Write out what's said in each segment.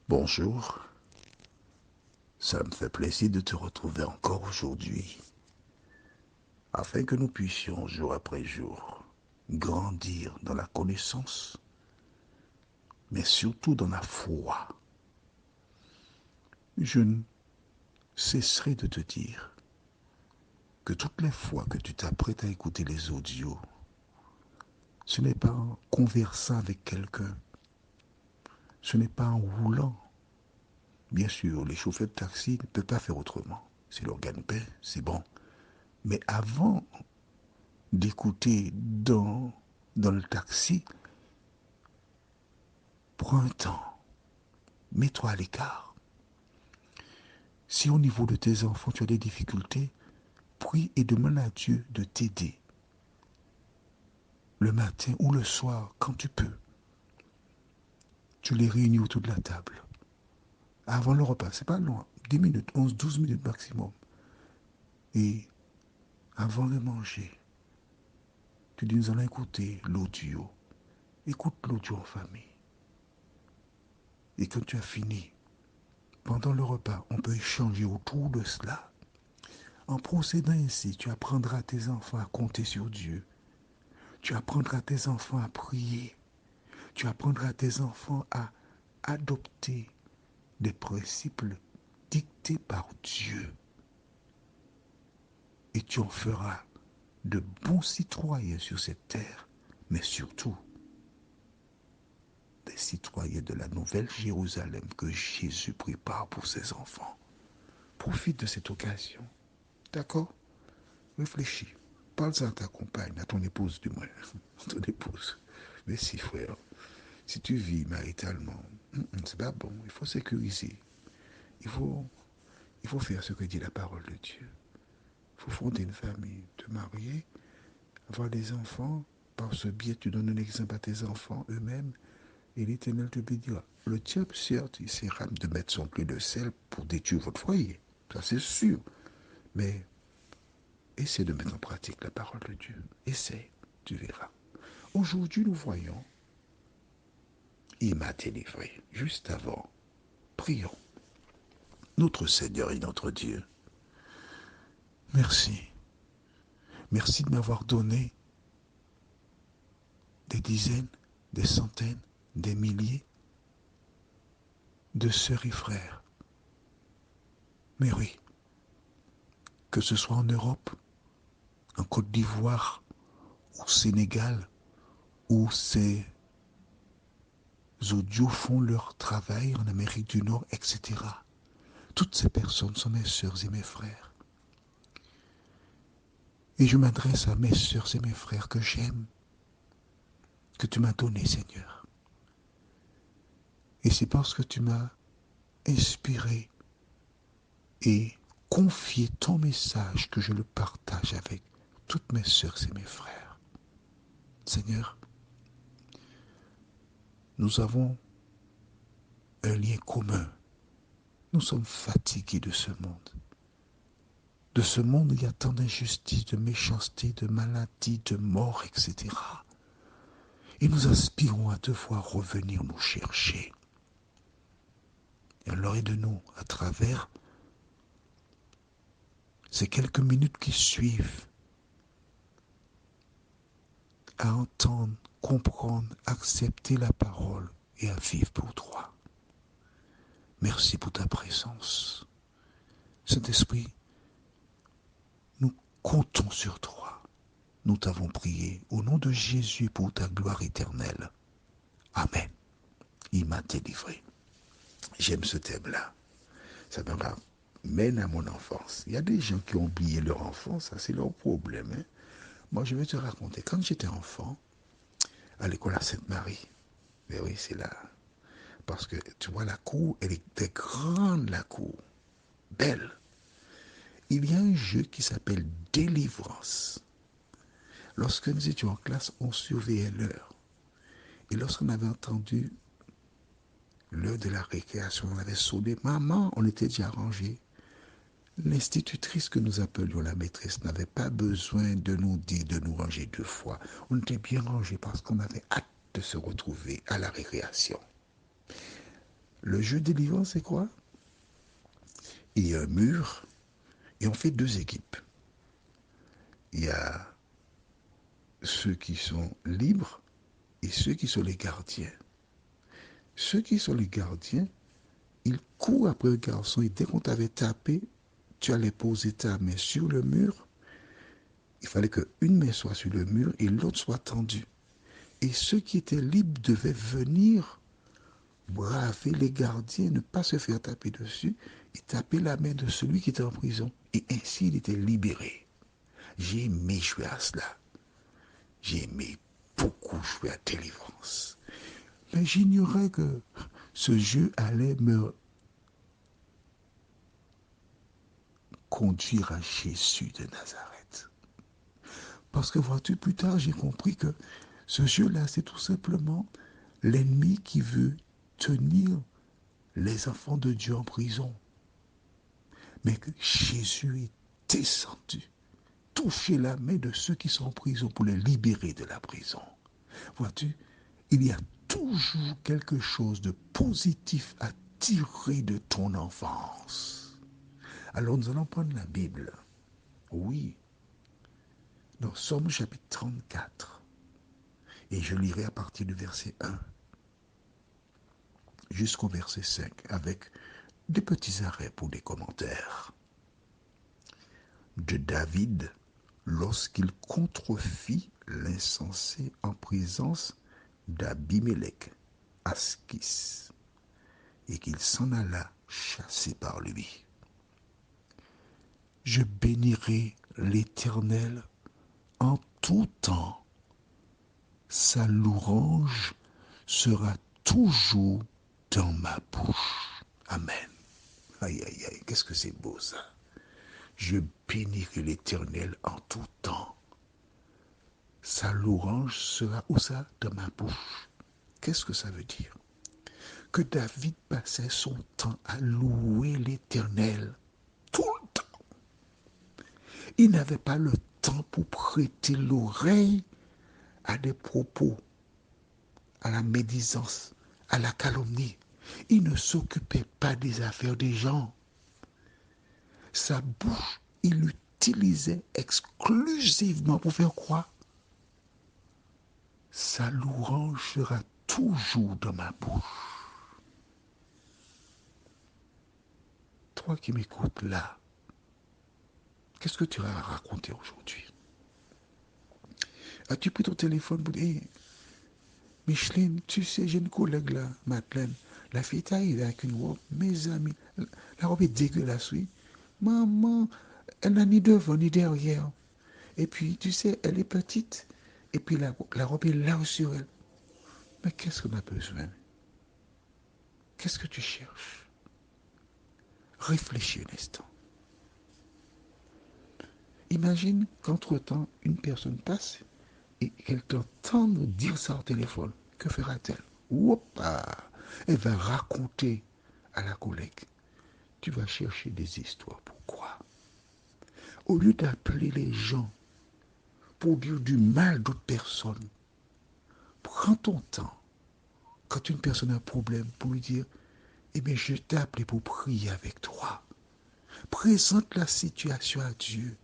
Bonjour, ça me fait plaisir de te retrouver encore aujourd'hui, afin que nous puissions jour après jour grandir dans la connaissance, mais surtout dans la foi. Je ne cesserai de te dire que toutes les fois que tu t'apprêtes à écouter les audios, ce n'est pas en conversant avec quelqu'un, ce n'est pas en roulant. Bien sûr, les chauffeurs de taxi ne peuvent pas faire autrement. C'est leur gagne-pain, c'est bon. Mais avant d'écouter dans le taxi, prends un temps, mets-toi à l'écart. Si au niveau de tes enfants tu as des difficultés, prie et demande à Dieu de t'aider le matin ou le soir quand tu peux. Tu les réunis autour de la table. Avant le repas, c'est pas long, 10 minutes, 11, 12 minutes maximum. Et avant de manger, tu dis nous allons écouter l'audio. Écoute l'audio en famille. Et quand tu as fini, pendant le repas, on peut échanger autour de cela. En procédant ainsi, tu apprendras à tes enfants à compter sur Dieu. Tu apprendras à tes enfants à prier. Tu apprendras à tes enfants à adopter des principes dictés par Dieu. Et tu en feras de bons citoyens sur cette terre, mais surtout des citoyens de la nouvelle Jérusalem que Jésus prépare pour ses enfants. Profite de cette occasion. D'accord? Réfléchis. Parle-en à ta compagne, à ton épouse du moins. Ton épouse. Mais si, frère, si tu vis maritalement, c'est pas bon. Il faut sécuriser. Il faut, il faut faire ce que dit la parole de Dieu. Il faut fonder une famille, te marier, avoir des enfants. Par ce biais, tu donnes un exemple à tes enfants eux-mêmes. Et l'Éternel te bénira. Le diable, certes, il essaiera de mettre son clé de sel pour détruire votre foyer. Ça, c'est sûr. Mais essaie de mettre en pratique la parole de Dieu. Essaie, tu verras. Aujourd'hui, nous voyons, il m'a délivré. Juste avant, prions. Notre Seigneur et notre Dieu, merci. Merci de m'avoir donné des dizaines, des centaines, des milliers de sœurs et frères. Mais oui, que ce soit en Europe, en Côte d'Ivoire, au Sénégal, où ces audios font leur travail en Amérique du Nord, etc. Toutes ces personnes sont mes sœurs et mes frères. Et je m'adresse à mes sœurs et mes frères que j'aime, que tu m'as donné, Seigneur. Et c'est parce que tu m'as inspiré et confié ton message que je le partage avec toutes mes sœurs et mes frères. Seigneur, nous avons un lien commun. Nous sommes fatigués de ce monde. De ce monde où il y a tant d'injustice, de méchanceté, de maladie, de mort, etc. Et nous aspirons à te voir revenir nous chercher. Et alors aide-nous à travers ces quelques minutes qui suivent à entendre, comprendre, accepter la parole et à vivre pour toi. Merci pour ta présence. Saint-Esprit, nous comptons sur toi. Nous t'avons prié au nom de Jésus pour ta gloire éternelle. Amen. Il m'a délivré. J'aime ce thème-là. Ça me ramène à mon enfance. Il y a des gens qui ont oublié leur enfance, ça c'est leur problème. Hein. Moi, je vais te raconter. Quand j'étais enfant, à l'école à Sainte-Marie, mais oui, c'est là. Parce que, tu vois, la cour, elle était grande, la cour. Belle. Il y a un jeu qui s'appelle Délivrance. Lorsque nous étions en classe, on surveillait l'heure. Et lorsqu'on avait entendu l'heure de la récréation, on avait sonné. Maman, on était déjà rangé. L'institutrice que nous appelions la maîtresse n'avait pas besoin de nous dire de nous ranger deux fois. On était bien rangés parce qu'on avait hâte de se retrouver à la récréation. Le jeu de délivrance, c'est quoi? Il y a un mur et on fait deux équipes. Il y a ceux qui sont libres et ceux qui sont les gardiens. Ceux qui sont les gardiens, ils courent après le garçon et dès qu'on t'avait tapé, tu allais poser ta main sur le mur. Il fallait qu'une main soit sur le mur et l'autre soit tendue. Et ceux qui étaient libres devaient venir braver les gardiens, ne pas se faire taper dessus et taper la main de celui qui était en prison. Et ainsi, il était libéré. J'ai aimé jouer à cela. J'ai aimé beaucoup jouer à délivrance. Mais j'ignorais que ce jeu allait me conduire à Jésus de Nazareth. Parce que vois-tu, plus tard, j'ai compris que ce jeu-là, c'est tout simplement l'ennemi qui veut tenir les enfants de Dieu en prison. Mais que Jésus est descendu, toucher la main de ceux qui sont en prison pour les libérer de la prison. Vois-tu, il y a toujours quelque chose de positif à tirer de ton enfance. Alors nous allons prendre la Bible. Oui, dans Somme chapitre 34. Et je lirai à partir du verset 1 jusqu'au verset 5 avec des petits arrêts pour des commentaires. De David, lorsqu'il contrefit l'insensé en présence d'Abimelech, Askis, et qu'il s'en alla chassé par lui. Je bénirai l'Éternel en tout temps. Sa louange sera toujours dans ma bouche. Amen. Aïe, aïe, aïe, qu'est-ce que c'est beau ça. Je bénirai l'Éternel en tout temps. Sa louange sera où ça? Dans ma bouche. Qu'est-ce que ça veut dire? Que David passait son temps à louer l'Éternel tout le temps. Il n'avait pas le temps pour prêter l'oreille à des propos, à la médisance, à la calomnie. Il ne s'occupait pas des affaires des gens. Sa bouche, il l'utilisait exclusivement pour faire quoi? Sa louange sera toujours dans ma bouche. Toi qui m'écoutes là, qu'est-ce que tu as à raconter aujourd'hui? As-tu pris ton téléphone pour dire, hey, Micheline, tu sais, j'ai une collègue là, Madeleine, la fille est arrivée avec une robe, mes amis, la robe est dégueulasse, oui. Maman, elle n'a ni devant ni derrière. Et puis, tu sais, elle est petite, et puis la robe est là sur elle. Mais qu'est-ce qu'on a besoin? Qu'est-ce que tu cherches? Réfléchis un instant. Imagine qu'entre-temps, une personne passe et qu'elle t'entende dire ça au téléphone. Que fera-t-elle? Oupa! Elle va raconter à la collègue. Tu vas chercher des histoires. Pourquoi? Au lieu d'appeler les gens pour dire du mal d'autres personnes, prends ton temps. Quand une personne a un problème, pour lui dire, eh bien, je t'ai appelé pour prier avec toi. Présente la situation à Dieu.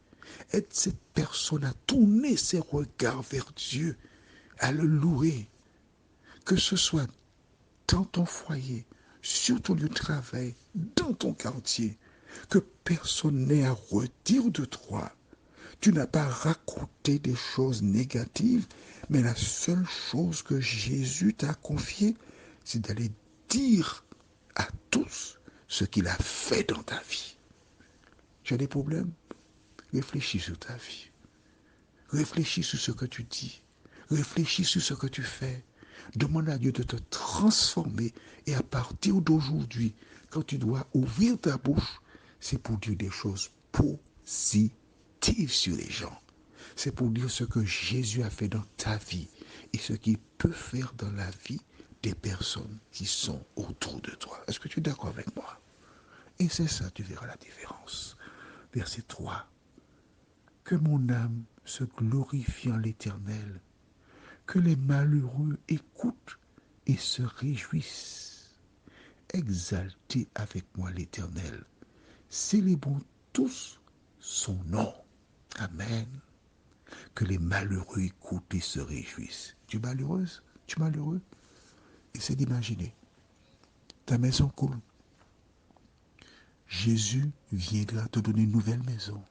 Aide cette personne à tourner ses regards vers Dieu, à le louer. Que ce soit dans ton foyer, sur ton lieu de travail, dans ton quartier, que personne n'ait à redire de toi. Tu n'as pas raconté des choses négatives, mais la seule chose que Jésus t'a confiée, c'est d'aller dire à tous ce qu'il a fait dans ta vie. Tu as des problèmes? Réfléchis sur ta vie. Réfléchis sur ce que tu dis. Réfléchis sur ce que tu fais. Demande à Dieu de te transformer. Et à partir d'aujourd'hui, quand tu dois ouvrir ta bouche, c'est pour dire des choses positives sur les gens. C'est pour dire ce que Jésus a fait dans ta vie et ce qu'il peut faire dans la vie des personnes qui sont autour de toi. Est-ce que tu es d'accord avec moi? Et c'est ça, tu verras la différence. Verset 3. Que mon âme se glorifie en l'Éternel, que les malheureux écoutent et se réjouissent. exaltez avec moi l'Éternel. Célébrons tous son nom. Amen. Que les malheureux écoutent et se réjouissent. Tu es malheureuse? Tu es malheureux? Essaie d'imaginer. Ta maison coule. Jésus viendra te donner une nouvelle maison.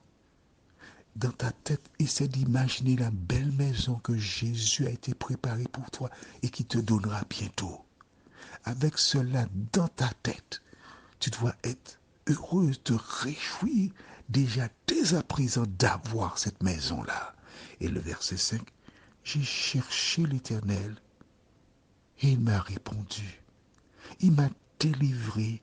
Dans ta tête, essaie d'imaginer la belle maison que Jésus a été préparée pour toi et qui te donnera bientôt. Avec cela dans ta tête, tu dois être heureuse, te réjouir déjà dès à présent d'avoir cette maison-là. Et le verset 5, j'ai cherché l'Éternel et il m'a répondu. Il m'a délivré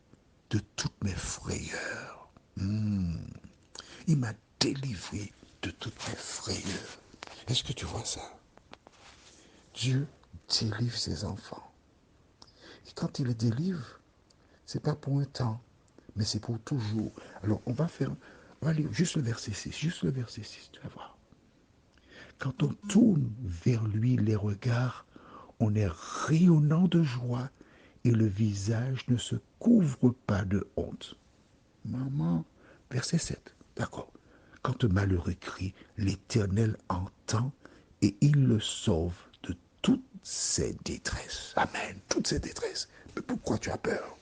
de toutes mes frayeurs. Il m'a délivré de toutes mes frayeurs. Est-ce que tu vois ça? Dieu délivre ses enfants. Et quand il les délivre, c'est pas pour un temps, mais c'est pour toujours. Alors, on va lire juste le verset 6, tu vas voir. Quand on tourne vers lui les regards, on est rayonnant de joie et le visage ne se couvre pas de honte. Maman, verset 7, d'accord. Quand le malheureux crie, l'Éternel entend et il le sauve de toutes ses détresses. Amen, toutes ses détresses. Mais pourquoi tu as peur?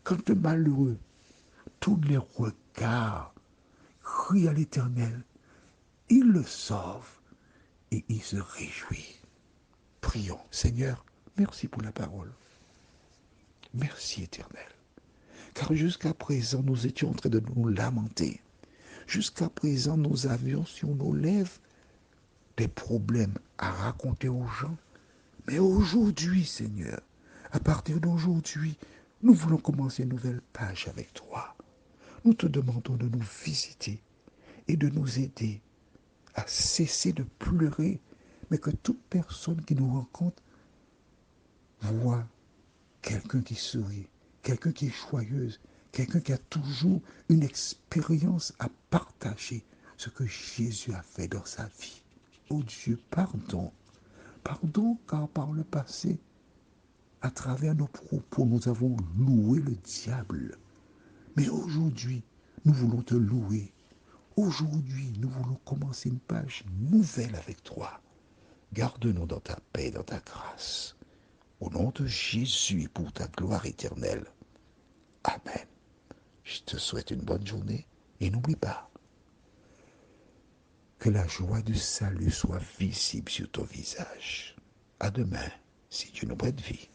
Quand le malheureux tourne les regards, crie à l'Éternel, il le sauve et il se réjouit. Prions. Seigneur, merci pour la parole. Merci, Éternel. Car jusqu'à présent, nous étions en train de nous lamenter. Jusqu'à présent, nous avions sur nos lèvres des problèmes à raconter aux gens. Mais aujourd'hui, Seigneur, à partir d'aujourd'hui, nous voulons commencer une nouvelle page avec toi. Nous te demandons de nous visiter et de nous aider à cesser de pleurer, mais que toute personne qui nous rencontre voit quelqu'un qui sourit, quelqu'un qui est joyeuse, quelqu'un qui a toujours une expérience à partager ce que Jésus a fait dans sa vie. Oh Dieu, pardon. Pardon car par le passé, à travers nos propos, nous avons loué le diable. Mais aujourd'hui, nous voulons te louer. Aujourd'hui, nous voulons commencer une page nouvelle avec toi. Garde-nous dans ta paix, dans ta grâce. Au nom de Jésus et pour ta gloire éternelle. Amen. Je te souhaite une bonne journée et n'oublie pas que la joie du salut soit visible sur ton visage. À demain, si Dieu nous prête vie.